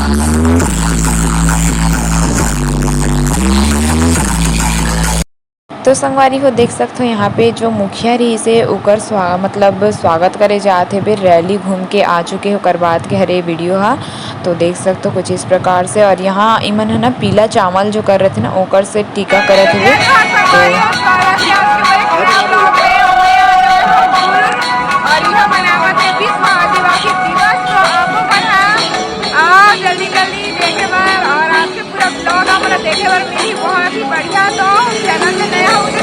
तो संगवारी हो देख सकते हो यहाँ पे जो मुखिया रही से ओकर स्वागत करे जाते फिर रैली घूम के आ चुके हो कर बात के हरे वीडियो हा। तो देख सकते हो कुछ इस प्रकार से। और यहाँ इमन है ना पीला चावल जो कर रहे थे ना ओकर से टीका करत हुए। जल्दी जल्दी देखे बार और आपके पूरा ब्लॉग हमारा देखे बार मेरी बहुत ही बढ़िया। तो चैनल में नया हो तो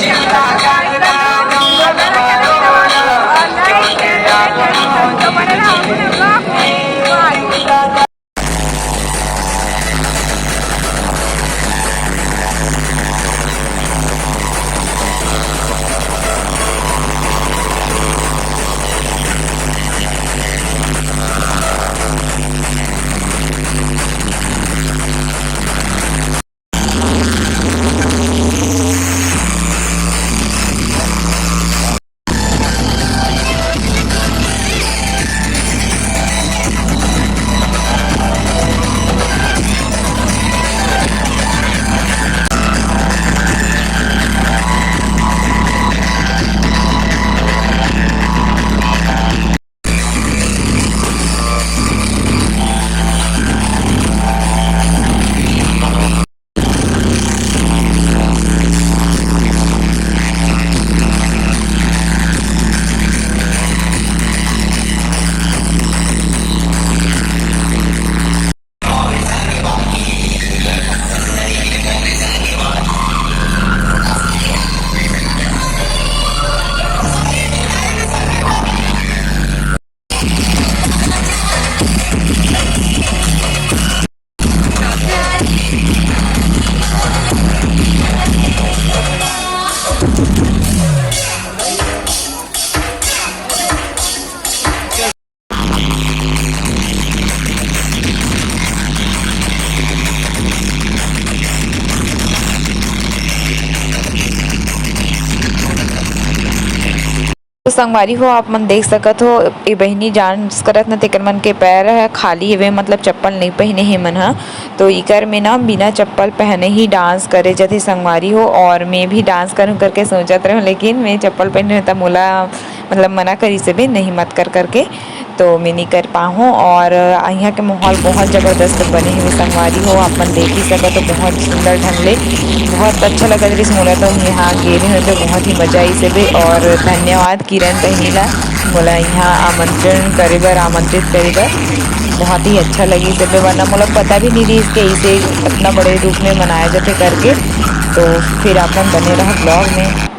तो संगवारी हो आप मन देख सकत हो ये बहनी डांस करत न तेकर मन के पैर है खाली हेवे मतलब चप्पल नहीं पहने हे मन हा। तो इकर में ना बिना चप्पल पहने ही डांस करे जथे संगवारी हो। और मैं भी डांस करूँ करके सोचत रहे लेकिन मैं चप्पल पहने तो मोला मतलब मना करी से भी नहीं मत कर करके तो मैं नहीं कर पाऊँ। और यहाँ के माहौल बहुत ज़बरदस्त बने हुए संगवारी हो आप मन देख ही सकत हो बहुत सुंदर ढंग ले बहुत अच्छा लगा इस मोला। तो यहाँ गे रहे तो बहुत ही मजा आई से भी। और धन्यवाद किरण बहनी ला मोला यहाँ आमंत्रित करे बर बहुत ही अच्छा लगी से वरना मोला पता भी नहीं रही इसके इसे इतना बड़े रूप में मनाया जाते करके। तो फिर अपन बने रहा ब्लॉग में।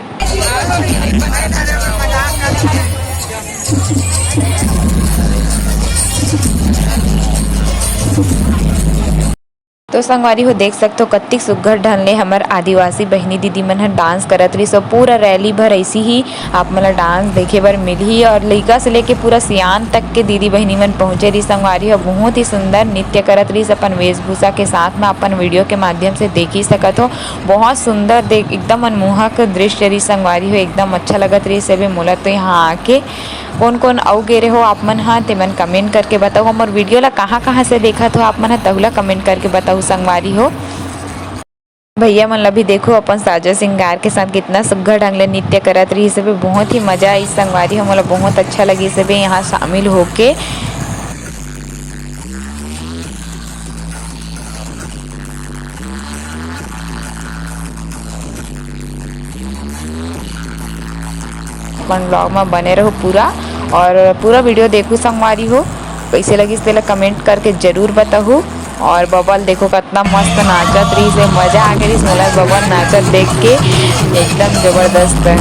तो संगवारी हो देख सकते हो कत्ती सुघ्घर ढंग ले हमर आदिवासी बहनी दीदी मन ह डांस करत रही। सब पूरा रैली भर ऐसी ही आप मन ला डांस देखे बर मिलही। और लइका से लेके पूरा सियान तक के दीदी बहनी मन पहुंचे रही। संगवारी हो बहुत ही सुंदर नृत्य करत रही अपन वेशभूषा के साथ में अपन वीडियो के माध्यम से देख ही सकत हो। बहुत सुंदर देख एकदम मनमोहक दृश्य रही संगवारी हो एकदम अच्छा लगत रही सभी मोला। तो यहाँ आके कौन कौन अउ गे रहे हो आप मन हा ते मन कमेंट करके बताओ। हमर वीडियो ला कहाँ से देखत हो आप मन हा तहुला कमेंट करके बताओ संगवारी हो। भैया मन ला भी देखो अपन साजा श्रृंगार के साथ कितना सुघ्घर ढंग ले नृत्य करत रही सब बहुत ही मजा आई संगवारी हो। मोला बहुत अच्छा लगी सब यहाँ शामिल होके। अपन ब्लॉग में बने रहो पूरा और पूरा वीडियो देखो संगवारी हो। कैसे लगी इसके कमेंट करके जरूर बताओ। और बबल देखो कितना मस्त नाचत रही से मजा आ गई मोला बबल नाचत देख के एकदम जबरदस्त है।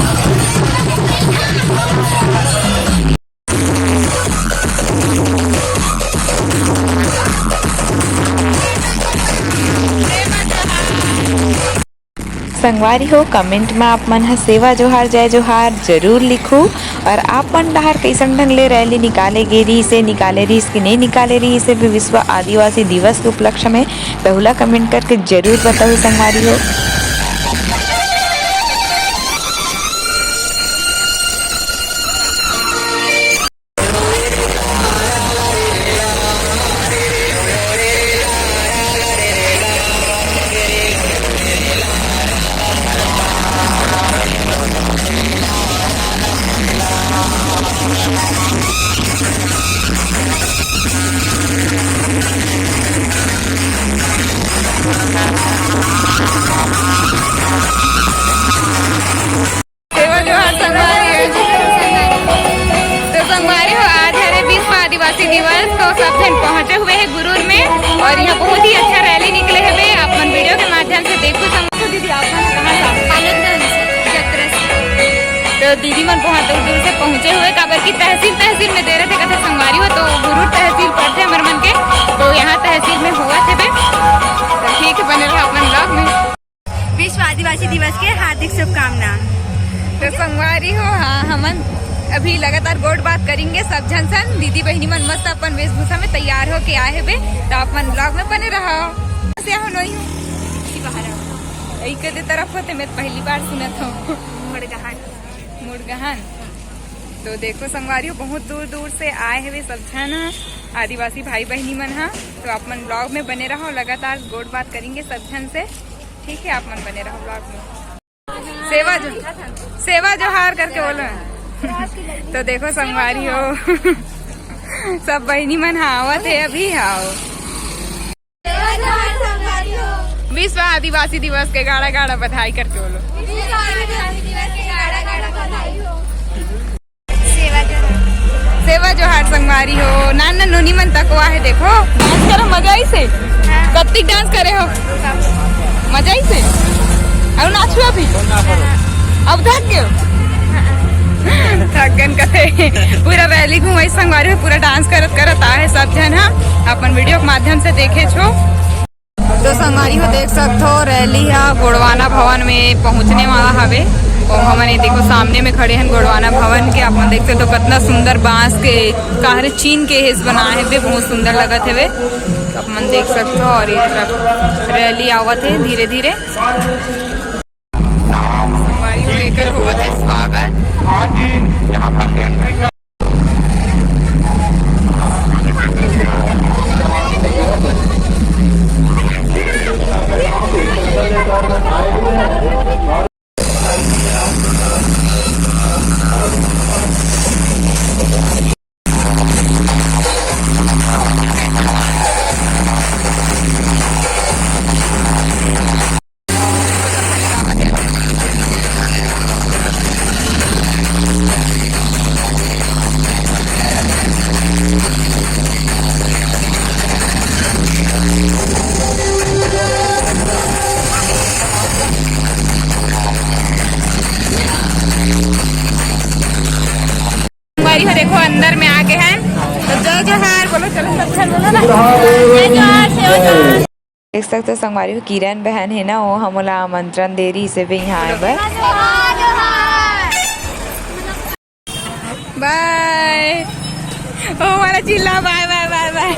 संगवारी हो कमेंट में आप मन सेवा जोहार जय जोहार जरूर लिखो। और आप मन डहार कैसन ढंग ले रैली निकाले गे रही से निकाले रही कि नहीं निकाले रही से भी विश्व आदिवासी दिवस के उपलक्ष्य में बहुला कमेंट करके जरूर बताओ संगवारी हो। सब जन पहुँचे हुए है गुरूर में और यहाँ बहुत ही अच्छा रैली निकले है। आप मन वीडियो के माध्यम से देखो। दीदी आप कहाँ तो दीदी मन बहुत दूर दूर से पहुँचे हुए काबर की तहसील में दे रहे थे कथे संगवारी हो तो गुरूर तहसील पड़ते हमारे मन के तो यहाँ तहसील में हुआ थे बे। तो ठीक है बने रहा अपन ब्लॉग में। विश्व आदिवासी दिवस के हार्दिक शुभकामना। तो संगवारी हो हाँ हमन अभी लगातार गोड बात करेंगे सब झन सन दीदी बहनी मन मस्त अपन वेशभूषा में तैयार हो के आए है बे। तो अपन ब्लॉग में बने रहो। एक तरफ होते मैं पहली बार सुनत हूँ मुड़गहन। तो देखो संगवारियों बहुत दूर दूर से आए हुए सब जन आदिवासी भाई बहनी मन हा। तो आप मन ब्लॉग में बने रहो लगातार गोड बात करेंगे सब जन से। ठीक है आप मन बने रहो ब्लॉग में। सेवा जोहार करके बोलो। तो देखो संगवारी हो सब बहनी मन आवत है अभी आओ। विश्व आदिवासी दिवस के गाड़ा गाड़ा बधाई करके बोलो। सेवा जोहार संगवारी हो नाना नोनी मन तकवा है। देखो डांस करो मजा ही से कत्ती डांस करे हो मजा ही से और नाचो अभी अब थक गए थकन करे पूरा रैली घुमाई संगवारी हो पूरा डांस करत करत आए सब जन हा अपन वीडियो के माध्यम से देखे छो। तो संगवारी हो देख सकते हो रैली है गोड़वाना भवन में पहुंचने वाला हवे और हमने देखो सामने में खड़े हैं गोड़वाना भवन के। आप देख सकते हो कितना सुंदर बांस के कहरे चीन के हिस्स बनाए हैं बहुत सुंदर लगत है वे। अपन देख सकते हो और ये तरफ रैली आवत है धीरे धीरे लेकर होवत है स्वागत। हो देखो अंदर में आके हैं तो जय जोहार बोलो चलो सब जन बोलो ना जय जोहार। देख सकते हो संगवारी हो किरण बहन है ना वो हमला आमंत्रण दे रही से भी यहाँ आए बस। बाय ओ हमारा चिल्ला बाय बाय बाय बाय।